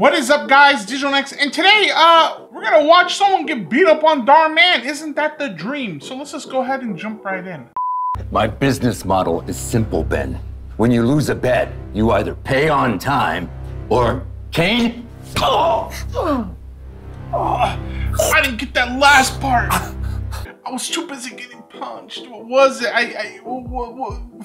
What is up, guys? Digital Next, and today, we're gonna watch someone get beat up on Dhar Mann. Isn't that the dream? So let's just go ahead and jump right in. My business model is simple, Ben. When you lose a bet, you either pay on time or Kane. I didn't get that last part. I was too busy getting punched. What was it?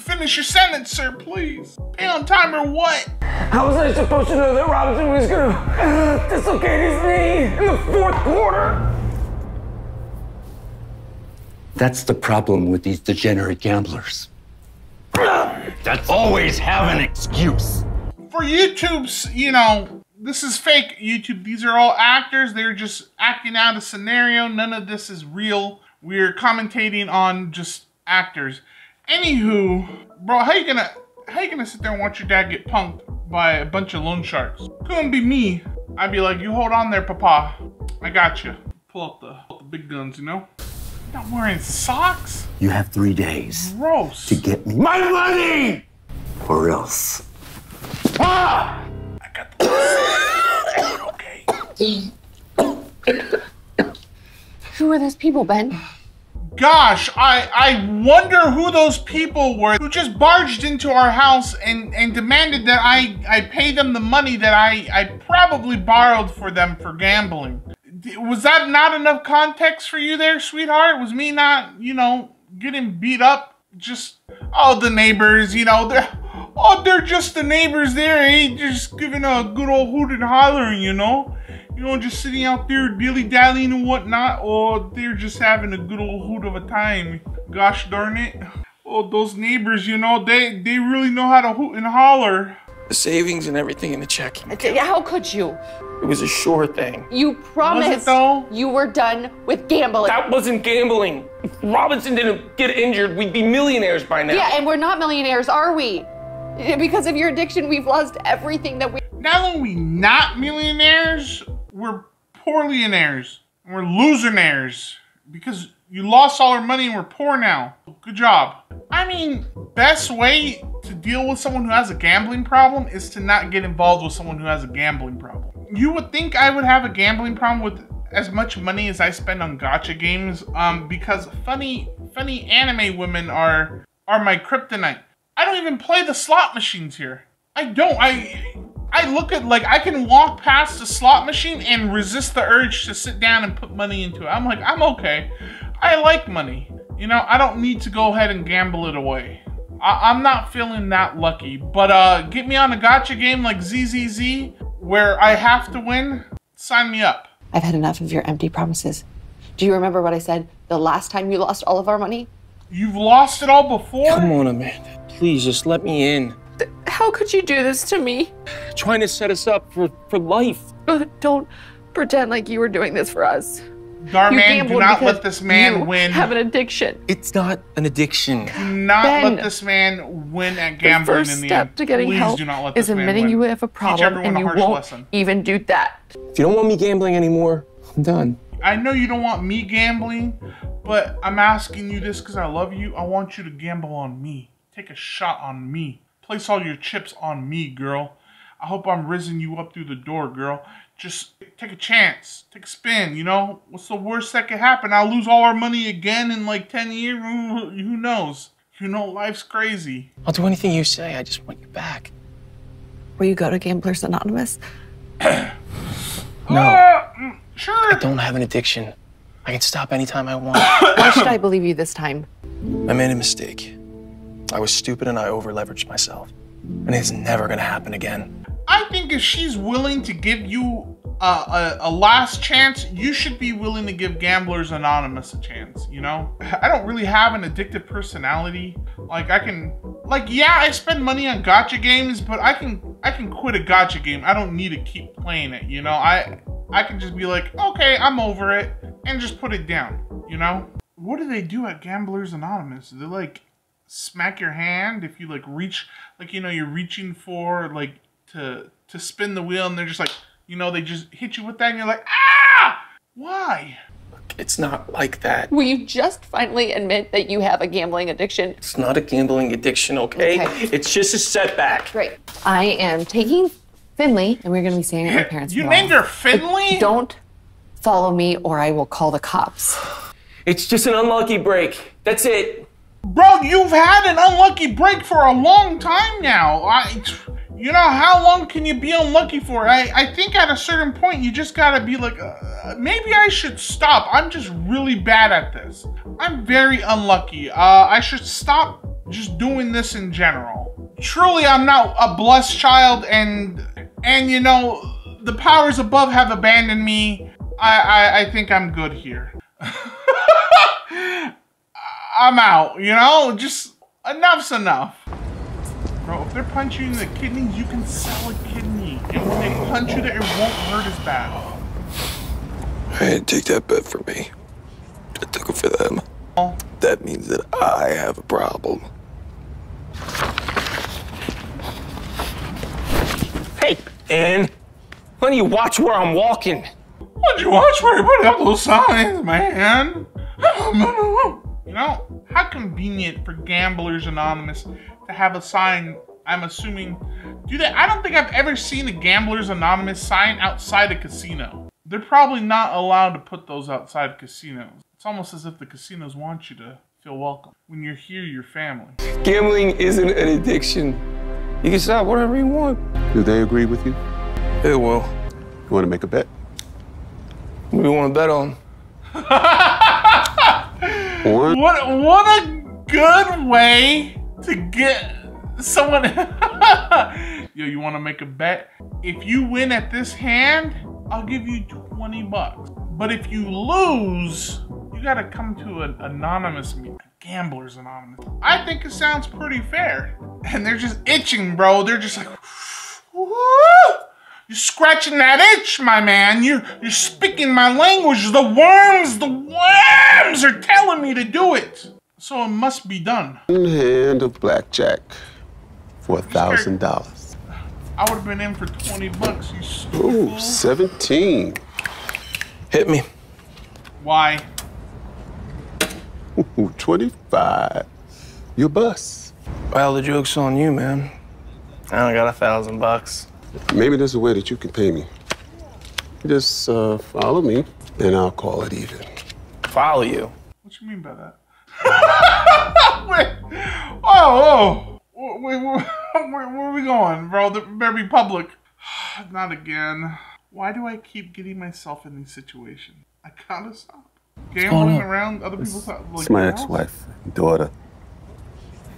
Finish your sentence, sir, please. Pay on time or what? How was I supposed to know that Robinson was gonna dislocate his knee in the fourth quarter? That's the problem with these degenerate gamblers. That's always have an excuse. For YouTube's, you know, this is fake YouTube. These are all actors. They're just acting out a scenario. None of this is real. We're commentating on just actors. Anywho, bro, how you gonna sit there and watch your dad get punked by a bunch of loan sharks? Couldn't be me. I'd be like, you hold on there, papa. I got you. Pull out the big guns, you know? Not wearing socks? You have 3 days Gross. to get me my money, or else. I got the okay. Who are those people, Ben? Gosh, I wonder who those people were who just barged into our house and demanded that I pay them the money that I probably borrowed for them for gambling. Was that not enough context for you there, sweetheart? Was me not, you know, getting beat up? Just, oh, the neighbors, you know, they're just the neighbors there, eh? Just giving a good old hoot and hollering, you know? You know, just sitting out there dilly-dallying and whatnot, or they're just having a good old hoot of a time. Gosh darn it. Oh, those neighbors, you know, they really know how to hoot and holler. The savings and everything in the checking. How could you? It was a sure thing. You promised you were done with gambling. That wasn't gambling. If Robinson didn't get injured, we'd be millionaires by now. Yeah, and we're not millionaires, are we? Because of your addiction, we've lost everything that we... Not only not millionaires, we're poorlionaires. We're losernaires. Because you lost all our money and we're poor now. Good job. I mean, best way to deal with someone who has a gambling problem is to not get involved with someone who has a gambling problem. You would think I would have a gambling problem with as much money as I spend on gacha games, because funny anime women are my kryptonite. I don't even play the slot machines here. I don't. I look at, like, I can walk past the slot machine and resist the urge to sit down and put money into it. I'm like, I'm okay. I like money. You know, I don't need to go ahead and gamble it away. I'm not feeling that lucky. But get me on a gacha game like ZZZ, where I have to win, sign me up. I've had enough of your empty promises. Do you remember what I said the last time you lost all of our money? You've lost it all before? Come on, Amanda. Please, just let me in. How could you do this to me? Trying to set us up for life. Don't pretend like you were doing this for us. Dhar Mann, do not let this man win. You have an addiction. It's not an addiction. Do not let this man win at gambling in the end. The first step to getting help is admitting you have a problem, and you won't even do that. If you don't want me gambling anymore, I'm done. I know you don't want me gambling, but I'm asking you this because I love you. I want you to gamble on me. Take a shot on me. Place all your chips on me, girl. I hope I'm rizzing you up through the door, girl. Just take a chance. Take a spin, you know? What's the worst that could happen? I'll lose all our money again in like 10 years? Who knows? You know, life's crazy. I'll do anything you say. I just want you back. Will you go to Gamblers Anonymous? No. Sure. I don't have an addiction. I can stop anytime I want. Why should I believe you this time? I made a mistake. I was stupid and I over-leveraged myself. And it's never gonna happen again. I think if she's willing to give you a last chance, you should be willing to give Gamblers Anonymous a chance, you know? I don't really have an addictive personality. Like, yeah, I spend money on gacha games, but I can quit a gacha game. I don't need to keep playing it, you know? I can just be like, okay, I'm over it, and just put it down, you know? What do they do at Gamblers Anonymous? They like smack your hand if you like reach, like, you know, you're reaching for like to spin the wheel, and they're just like, you know, they just hit you with that and you're like, ah! Why? Look, it's not like that. Will you just finally admit that you have a gambling addiction? It's not a gambling addiction, okay? It's just a setback. Great. I am taking Finley, and we're gonna be staying at my parents' You for a named while. her Finley? Don't follow me or I will call the cops. It's just an unlucky break. That's it. Bro, you've had an unlucky break for a long time now. You know, how long can you be unlucky for? I think at a certain point you just gotta be like, maybe I should stop. I'm just really bad at this. I'm very unlucky. I should stop just doing this in general. Truly, I'm not a blessed child, and you know, the powers above have abandoned me. I think I'm good here. I'm out, you know? Just enough's enough. Bro, if they're punching you in the kidneys, you can sell a kidney. And when they punch you there, it won't hurt as bad. I didn't take that bet for me. I took it for them. That means that I have a problem. Hey, Ann. Why don't you watch where I'm walking? Why'd you watch where you put up those signs, man? You know, how convenient for Gamblers Anonymous to have a sign, I'm assuming. I don't think I've ever seen a Gamblers Anonymous sign outside a casino. They're probably not allowed to put those outside casinos. It's almost as if the casinos want you to feel welcome. When you're here, you're family. Gambling isn't an addiction. You can stop whatever you want. Do they agree with you? It will. You want to make a bet? What do you want to bet on? What a good way to get someone. Yo, you want to make a bet? If you win at this hand, I'll give you $20. But if you lose, you gotta come to an anonymous meeting. Gamblers Anonymous. I think it sounds pretty fair. And they're just itching, bro. They're just like, woo! You're scratching that itch, my man. You're speaking my language. The worms are telling me to do it. So it must be done. One hand of blackjack for $1,000. I would have been in for $20, you stupid Ooh, fool. 17. Hit me. Why? Ooh, 25. You bust. Well, the joke's on you, man. I only got $1,000. Maybe there's a way that you can pay me. Just follow me, and I'll call it even. Follow you. What you mean by that? Wait. Whoa. Where are we going, bro? There better be public. Not again. Why do I keep getting myself in these situations? I gotta stop. Gambling around other people's house. It's my ex-wife and daughter.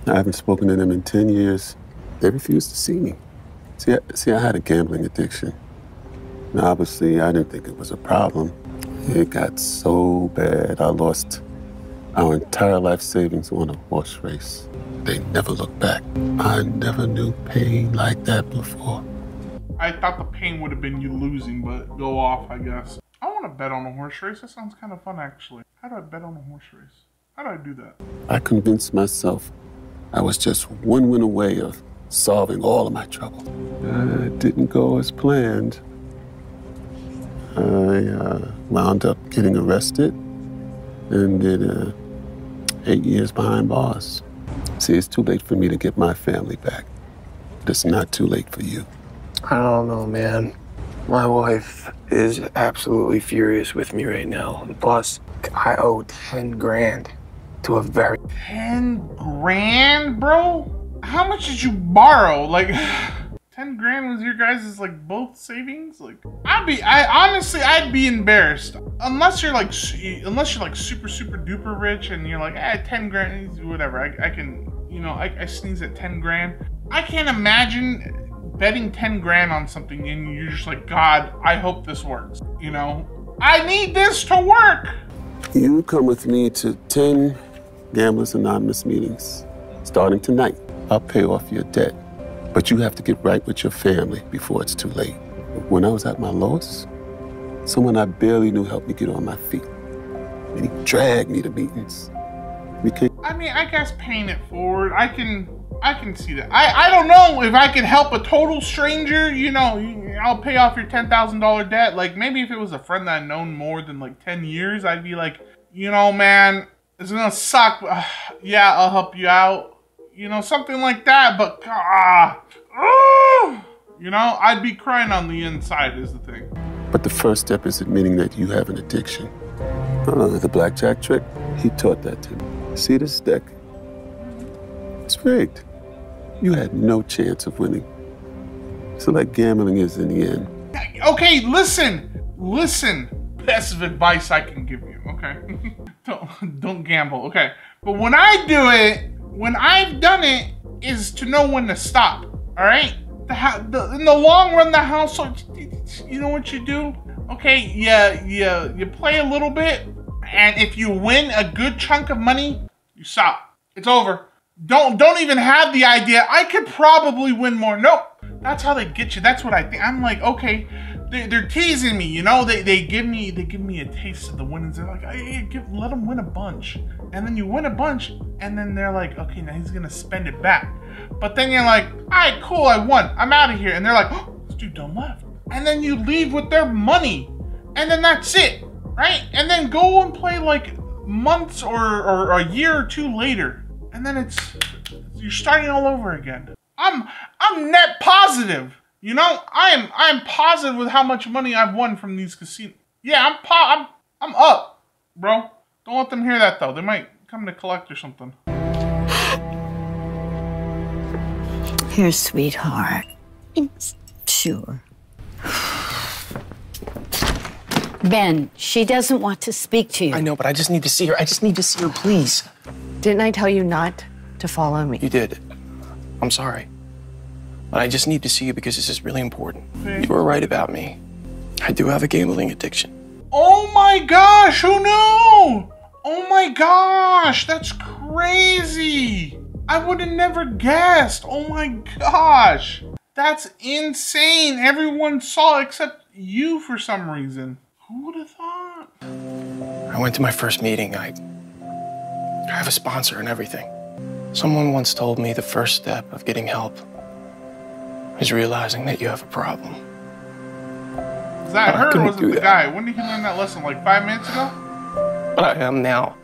I haven't spoken to them in 10 years. They refuse to see me. See, I had a gambling addiction. Now, obviously, I didn't think it was a problem. It got so bad, I lost our entire life savings on a horse race. They never looked back. I never knew pain like that before. I thought the pain would have been you losing, but go off, I guess. I want to bet on a horse race. That sounds kind of fun, actually. How do I bet on a horse race? How do I do that? I convinced myself I was just one win away of solving all of my trouble. It didn't go as planned. I wound up getting arrested and did 8 years behind bars. See, it's too late for me to get my family back, but it's not too late for you. I don't know, man. My wife is absolutely furious with me right now. Plus, I owe 10 grand to a very... 10 grand, bro? How much did you borrow? Like, 10 grand was your guys' like both savings? Like, honestly, I'd be embarrassed. Unless you're like super duper rich and you're like, 10 grand, whatever. I can, you know, I sneeze at 10 grand. I can't imagine betting 10 grand on something and you're just like, God, I hope this works. You know, I need this to work. You come with me to 10 Gamblers Anonymous meetings starting tonight. I'll pay off your debt, but you have to get right with your family before it's too late. When I was at my lowest, someone I barely knew helped me get on my feet. And he dragged me to meetings. I mean, I guess paying it forward, I can see that. I don't know if I could help a total stranger, you know, I'll pay off your $10,000 debt. Like, maybe if it was a friend that I'd known more than like 10 years, I'd be like, you know, man, it's gonna suck, but yeah, I'll help you out. You know, something like that, but You know, I'd be crying on the inside is the thing. But the first step is admitting that you have an addiction. The blackjack trick, he taught that to me. See this deck? It's rigged. You had no chance of winning. So like gambling is in the end. Okay, listen. Best of advice I can give you, okay? don't gamble, okay? But when I do it, when I've done it, is to know when to stop, all right? In the long run, the household, you know what you do? Okay, you play a little bit, and if you win a good chunk of money, you stop. It's over. Don't even have the idea, I could probably win more. Nope. That's how they get you. That's what I think. I'm like, okay, they're teasing me, you know? They give me a taste of the winnings. They're like, hey, let them win a bunch. And then you win a bunch, and then they're like, okay, now he's gonna spend it back. But then you're like, all right, cool, I won. I'm out of here. And they're like, oh, this dude done left. And then you leave with their money. And then that's it, right? And then go and play like months or a year or two later. And then you're starting all over again. I'm net positive, you know. I'm positive with how much money I've won from these casinos. Yeah, I'm up, bro. Don't let them hear that though. They might come to collect or something. Here, sweetheart. Sure. Ben, she doesn't want to speak to you. I know, but I just need to see her. I just need to see her, please. Didn't I tell you not to follow me? You did. I'm sorry. But I just need to see you because this is really important. You were right about me. I do have a gambling addiction. Oh my gosh, who knew? Oh my gosh, that's crazy. I would have never guessed. Oh my gosh. That's insane. Everyone saw except you for some reason. Who would have thought? I went to my first meeting. I have a sponsor and everything. Someone once told me the first step of getting help is realizing that you have a problem. Was that her or was it the guy? When did he learn that lesson? Like 5 minutes ago? But I am now.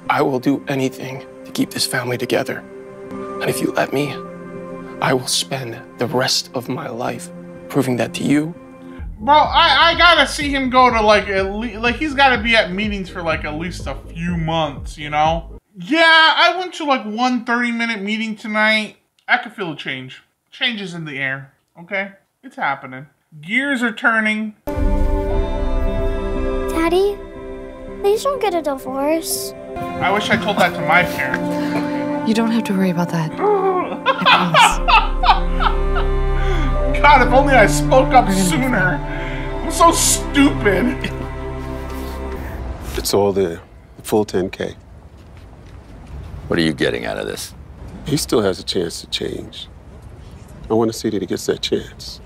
I will do anything to keep this family together. And if you let me, I will spend the rest of my life proving that to you. Bro, I gotta see him go to like at least, like he's gotta be at meetings for like at least a few months, you know? Yeah, I went to like one 30-minute meeting tonight. I could feel a change. Changes in the air, okay? It's happening. Gears are turning. Daddy, please don't get a divorce. I wish I told that to my parents. You don't have to worry about that. I promise. God, if only I spoke up sooner. I'm so stupid. It's all there. The full 10K. What are you getting out of this? He still has a chance to change. I want to see that he gets that chance.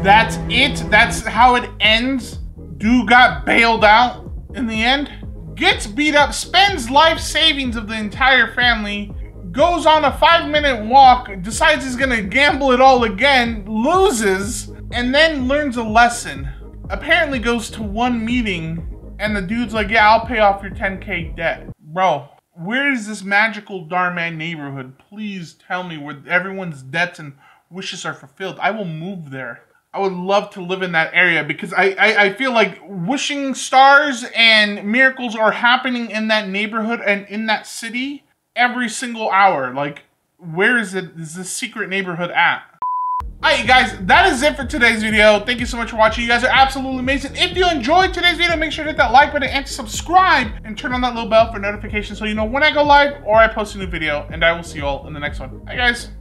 That's it? That's how it ends? Dude got bailed out in the end? Gets beat up, spends life savings of the entire family, goes on a 5-minute walk, decides he's gonna gamble it all again, loses, and then learns a lesson. Apparently goes to one meeting, and the dude's like, yeah, I'll pay off your 10K debt. Bro, where is this magical Dhar-Mann neighborhood? Please tell me where everyone's debts and wishes are fulfilled. I will move there. I would love to live in that area because I feel like wishing stars and miracles are happening in that neighborhood and in that city every single hour. Like, where is this secret neighborhood at? Alright, guys, that is it for today's video. Thank you so much for watching. You guys are absolutely amazing. If you enjoyed today's video, make sure to hit that like button and subscribe and turn on that little bell for notifications so you know when I go live or I post a new video. And I will see you all in the next one. Bye, guys.